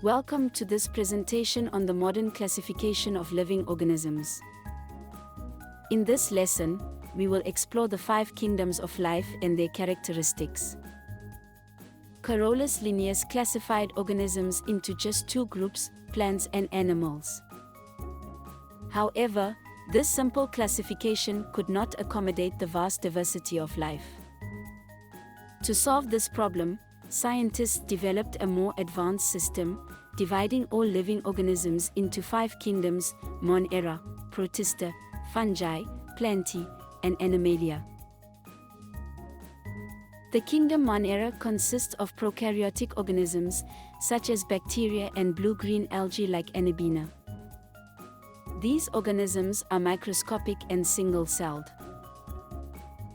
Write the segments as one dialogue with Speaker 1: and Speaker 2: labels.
Speaker 1: Welcome to this presentation on the modern classification of living organisms. In this lesson, we will explore the 5 kingdoms of life and their characteristics. Carolus Linnaeus classified organisms into just 2 groups, plants and animals. However, this simple classification could not accommodate the vast diversity of life. To solve this problem, scientists developed a more advanced system, dividing all living organisms into 5 kingdoms: Monera, Protista, Fungi, Plantae, and Animalia. The Kingdom Monera consists of prokaryotic organisms, such as bacteria and blue-green algae like Anabaena. These organisms are microscopic and single-celled.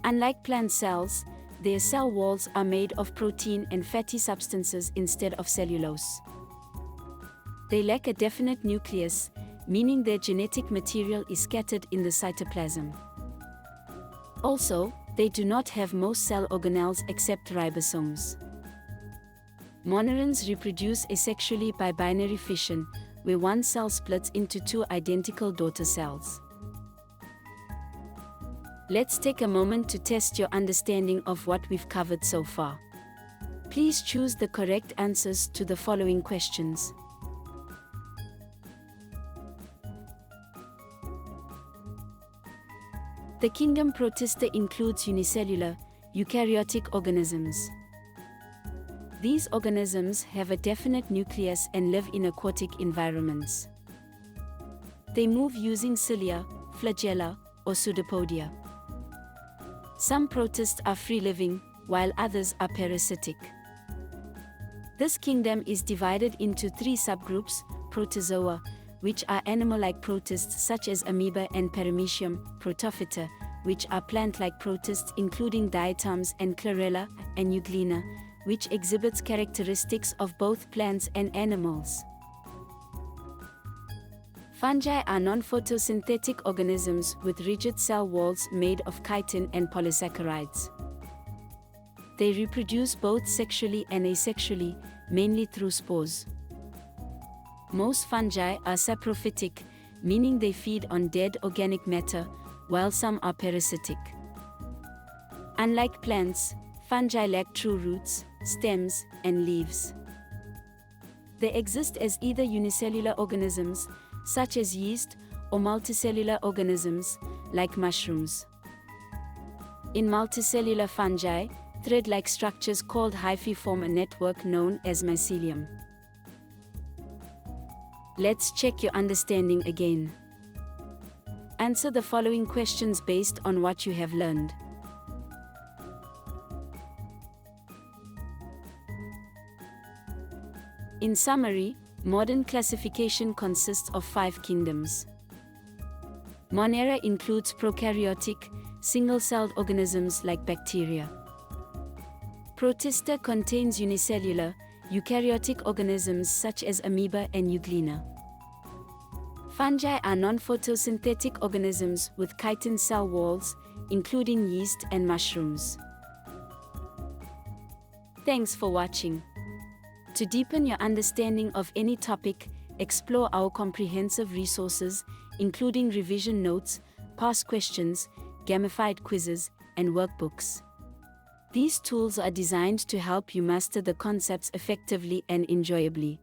Speaker 1: Unlike plant cells, their cell walls are made of protein and fatty substances instead of cellulose. They lack a definite nucleus, meaning their genetic material is scattered in the cytoplasm. Also, they do not have most cell organelles except ribosomes. Monerans reproduce asexually by binary fission, where one cell splits into 2 identical daughter cells. Let's take a moment to test your understanding of what we've covered so far. Please choose the correct answers to the following questions. The kingdom Protista includes unicellular, eukaryotic organisms. These organisms have a definite nucleus and live in aquatic environments. They move using cilia, flagella, or pseudopodia. Some protists are free-living, while others are parasitic. This kingdom is divided into 3 subgroups: protozoa, which are animal-like protists such as amoeba and paramecium; protophyta, which are plant-like protists including diatoms and chlorella; and euglena, which exhibits characteristics of both plants and animals. Fungi are non-photosynthetic organisms with rigid cell walls made of chitin and polysaccharides. They reproduce both sexually and asexually, mainly through spores. Most fungi are saprophytic, meaning they feed on dead organic matter, while some are parasitic. Unlike plants, fungi lack true roots, stems, and leaves. They exist as either unicellular organisms, such as yeast, or multicellular organisms, like mushrooms. In multicellular fungi, thread-like structures called hyphae form a network known as mycelium. Let's check your understanding again. Answer the following questions based on what you have learned. In summary, modern classification consists of 5 kingdoms. Monera includes prokaryotic, single-celled organisms like bacteria. Protista contains unicellular, eukaryotic organisms such as amoeba and euglena. Fungi are non-photosynthetic organisms with chitin cell walls, including yeast and mushrooms. Thanks for watching. To deepen your understanding of any topic, explore our comprehensive resources, including revision notes, past questions, gamified quizzes, and workbooks. These tools are designed to help you master the concepts effectively and enjoyably.